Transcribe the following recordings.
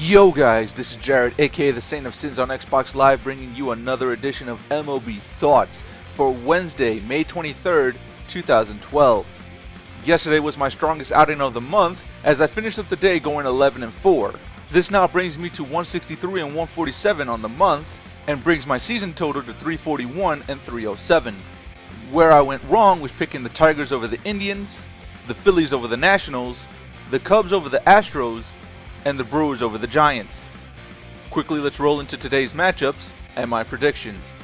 Yo guys, this is Jared, aka the Saint of Sins on Xbox Live, bringing you another edition of MLB Thoughts for Wednesday, May 23rd, 2012. Yesterday was my strongest outing of the month as I finished up the day going 11-4. This now brings me to 163 and 147 on the month and brings my season total to 341 and 307. Where I went wrong was picking the Tigers over the Indians, the Phillies over the Nationals, the Cubs over the Astros, and the Brewers over the Giants. Quickly, let's roll into today's matchups and my predictions.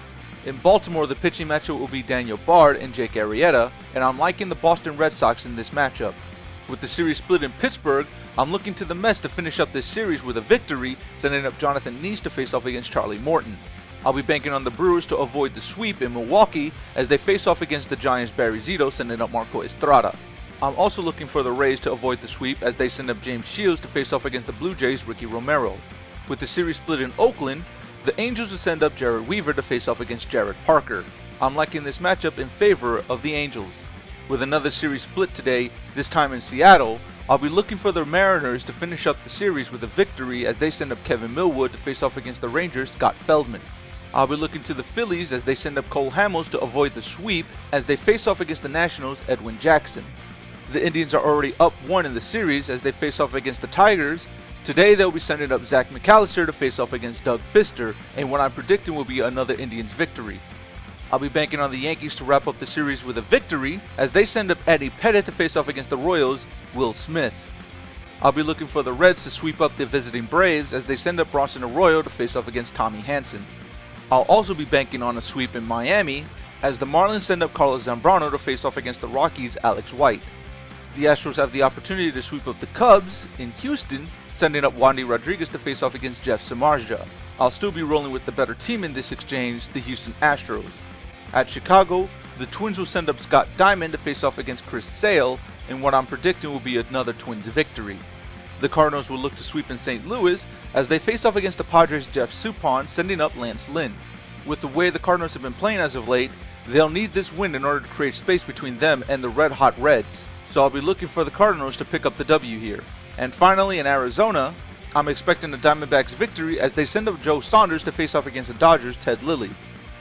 In Baltimore, the pitching matchup will be Daniel Bard and Jake Arrieta, and I'm liking the Boston Red Sox in this matchup. With the series split in Pittsburgh, I'm looking to the Mets to finish up this series with a victory, sending up Jonathan Neese to face off against Charlie Morton. I'll be banking on the Brewers to avoid the sweep in Milwaukee as they face off against the Giants' Barry Zito, sending up Marco Estrada. I'm also looking for the Rays to avoid the sweep as they send up James Shields to face off against the Blue Jays' Ricky Romero. With the series split in Oakland, the Angels will send up Jared Weaver to face off against Jared Parker. I'm liking this matchup in favor of the Angels. With another series split today, this time in Seattle, I'll be looking for the Mariners to finish up the series with a victory as they send up Kevin Millwood to face off against the Rangers' Scott Feldman. I'll be looking to the Phillies as they send up Cole Hamels to avoid the sweep as they face off against the Nationals' Edwin Jackson. The Indians are already up 1 in the series as they face off against the Tigers. Today they'll be sending up Zach McAllister to face off against Doug Fister, and what I'm predicting will be another Indians victory. I'll be banking on the Yankees to wrap up the series with a victory as they send up Eddie Pettit to face off against the Royals' Will Smith. I'll be looking for the Reds to sweep up the visiting Braves as they send up Bronson Arroyo to face off against Tommy Hanson. I'll also be banking on a sweep in Miami as the Marlins send up Carlos Zambrano to face off against the Rockies' Alex White. The Astros have the opportunity to sweep up the Cubs in Houston, sending up Wandy Rodriguez to face off against Jeff Samardzija. I'll still be rolling with the better team in this exchange, the Houston Astros. At Chicago, the Twins will send up Scott Diamond to face off against Chris Sale, and what I'm predicting will be another Twins victory. The Cardinals will look to sweep in St. Louis as they face off against the Padres' Jeff Suppan, sending up Lance Lynn. With the way the Cardinals have been playing as of late, they'll need this win in order to create space between them and the red-hot Reds. So I'll be looking for the Cardinals to pick up the W here. And finally, in Arizona, I'm expecting the Diamondbacks victory as they send up Joe Saunders to face off against the Dodgers' Ted Lilly.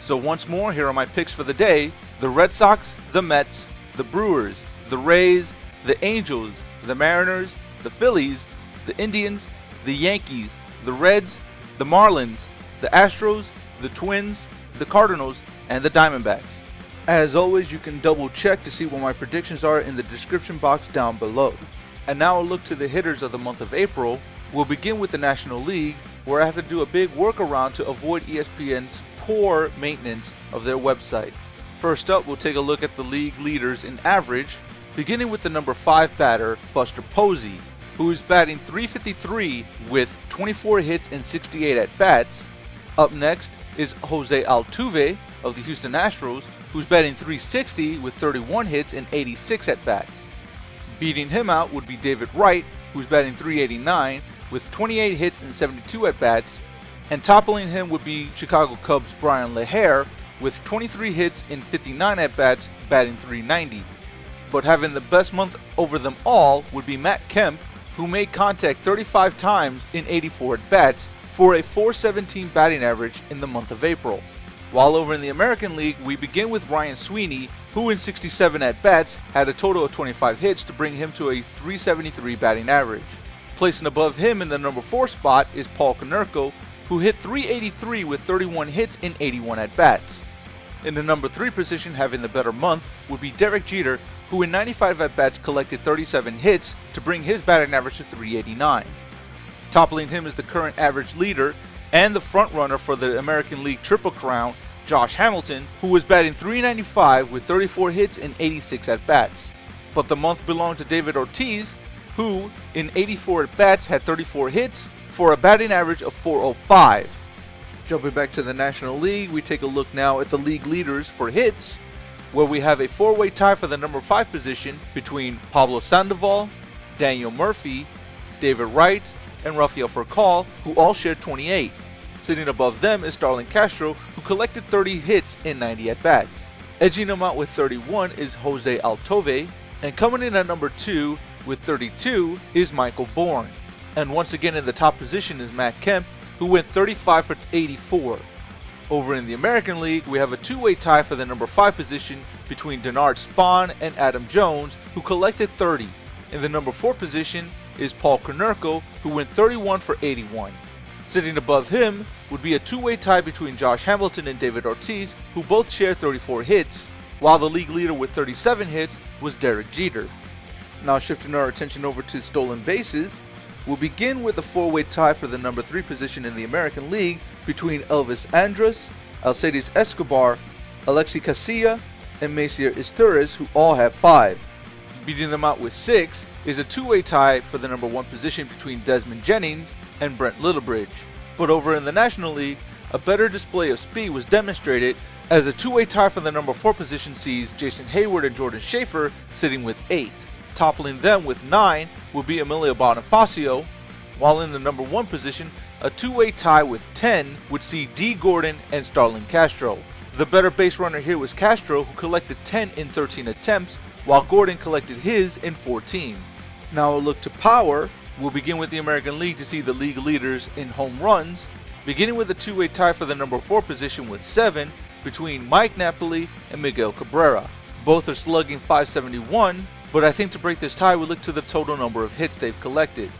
So once more, here are my picks for the day: the Red Sox, the Mets, the Brewers, the Rays, the Angels, the Mariners, the Phillies, the Indians, the Yankees, the Reds, the Marlins, the Astros, the Twins, the Cardinals, and the Diamondbacks. As always, you can double check to see what my predictions are in the description box down below. And now I'll look to the hitters of the month of April. We'll begin with the National League, where I have to do a big workaround to avoid ESPN's poor maintenance of their website. First up, we'll take a look at the league leaders in average, beginning with the number 5 batter, Buster Posey, who is batting .353 with 24 hits and 68 at-bats. Up next is Jose Altuve of the Houston Astros, who's batting .360 with 31 hits and 86 at-bats. Beating him out would be David Wright, who's batting .389 with 28 hits and 72 at-bats, and toppling him would be Chicago Cubs' Brian LaHair with 23 hits and 59 at-bats, batting .390. But having the best month over them all would be Matt Kemp, who made contact 35 times in 84 at-bats for a .417 batting average in the month of April. While over in the American League, we begin with Ryan Sweeney, who in 67 at-bats had a total of 25 hits to bring him to a .373 batting average. Placing above him in the number 4 spot is Paul Konerko, who hit .383 with 31 hits in 81 at-bats. In the number 3 position, having the better month, would be Derek Jeter, who in 95 at-bats collected 37 hits to bring his batting average to .389. Toppling him is the current average leader and the frontrunner for the American League Triple Crown, Josh Hamilton, who was batting .395 with 34 hits and 86 at-bats. But the month belonged to David Ortiz, who in 84 at-bats had 34 hits for a batting average of .405. Jumping back to the National League, we take a look now at the league leaders for hits, where we have a 4-way tie for the number 5 position between Pablo Sandoval, Daniel Murphy, David Wright, and Rafael Furcal, who all shared 28. Sitting above them is Starlin Castro, who collected 30 hits in 90 at-bats. Edging him out with 31 is Jose Altuve, and coming in at number 2 with 32 is Michael Bourne. And once again in the top position is Matt Kemp, who went 35 for 84. Over in the American League, we have a two-way tie for the number 5 position between Denard Spahn and Adam Jones, who collected 30. In the number 4 position is Paul Konerko, who went 31 for 81. Sitting above him would be a two-way tie between Josh Hamilton and David Ortiz, who both share 34 hits, while the league leader with 37 hits was Derek Jeter. Now shifting our attention over to stolen bases, we'll begin with a four-way tie for the number 3 position in the American League between Elvis Andrus, Alcides Escobar, Alexi Casilla, and Maicer Isturiz, who all have 5. Beating them out with 6 is a two-way tie for the number 1 position between Desmond Jennings and Brent Littlebridge. But over in the National League, a better display of speed was demonstrated as a two-way tie for the number 4 position sees Jason Hayward and Jordan Schaefer sitting with 8. Toppling them with 9 will be Emilio Bonifacio, while in the number 1 position, a two-way tie with 10 would see D. Gordon and Starlin Castro. The better base runner here was Castro, who collected 10 in 13 attempts, while Gordon collected his in 14. Now a look to power. We'll begin with the American League to see the league leaders in home runs, beginning with a two-way tie for the number 4 position with 7 between Mike Napoli and Miguel Cabrera. Both are slugging .571, but I think to break this tie we look to the total number of hits they've collected.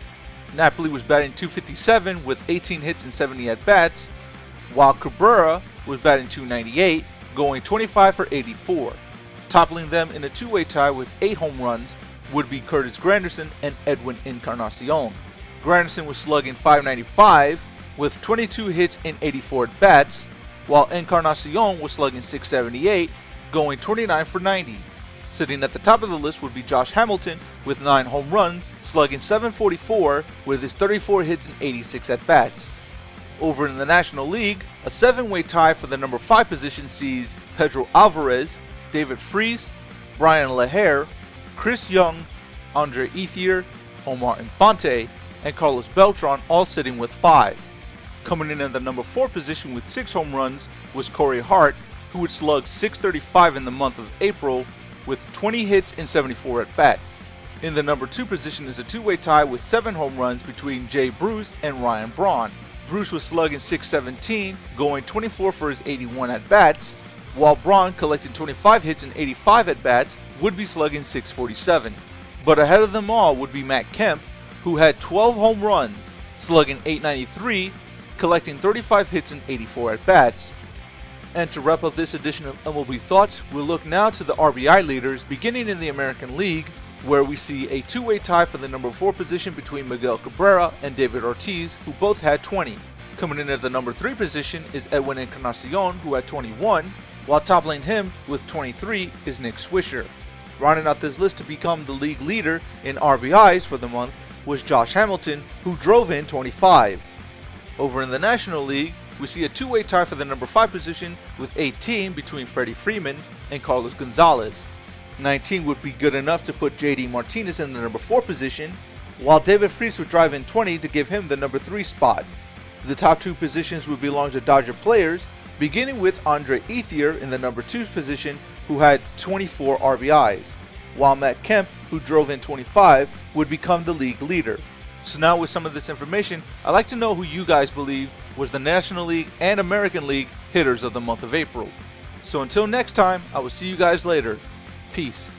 Napoli was batting .257 with 18 hits and 70 at-bats, while Cabrera was batting .298, going 25 for 84. Toppling them in a two-way tie with 8 home runs would be Curtis Granderson and Edwin Encarnacion. Granderson was slugging .595 with 22 hits and 84 at-bats, while Encarnacion was slugging .678, going 29 for 90. Sitting at the top of the list would be Josh Hamilton with 9 home runs, slugging .744 with his 34 hits and 86 at-bats. Over in the National League, a 7-way tie for the number 5 position sees Pedro Alvarez, David Freese, Brian LaHair, Chris Young, Andre Ethier, Omar Infante, and Carlos Beltran all sitting with 5. Coming in at the number 4 position with 6 home runs was Corey Hart, who would slug .635 in the month of April with 20 hits and 74 at-bats. In the number 2 position is a two-way tie with 7 home runs between Jay Bruce and Ryan Braun. Bruce was slugging .617, going 24 for his 81 at-bats, while Braun, collecting 25 hits and 85 at-bats, would be slugging .647. But ahead of them all would be Matt Kemp, who had 12 home runs, slugging .893, collecting 35 hits and 84 at-bats. And to wrap up this edition of MLB Thoughts, we'll look now to the RBI leaders, beginning in the American League, where we see a two-way tie for the number 4 position between Miguel Cabrera and David Ortiz, who both had 20. Coming in at the number 3 position is Edwin Encarnacion, who had 21, while toppling him with 23 is Nick Swisher. Rounding out this list to become the league leader in RBIs for the month was Josh Hamilton, who drove in 25. Over in the National League, we see a two-way tie for the number 5 position with 18 between Freddie Freeman and Carlos Gonzalez. 19 would be good enough to put JD Martinez in the number 4 position, while David Freese would drive in 20 to give him the number 3 spot. The top 2 positions would belong to Dodger players, beginning with Andre Ethier in the number 2 position, who had 24 RBIs, while Matt Kemp, who drove in 25, would become the league leader. So now with some of this information, I'd like to know who you guys believe was the National League and American League hitters of the month of April. So until next time, I will see you guys later. Peace.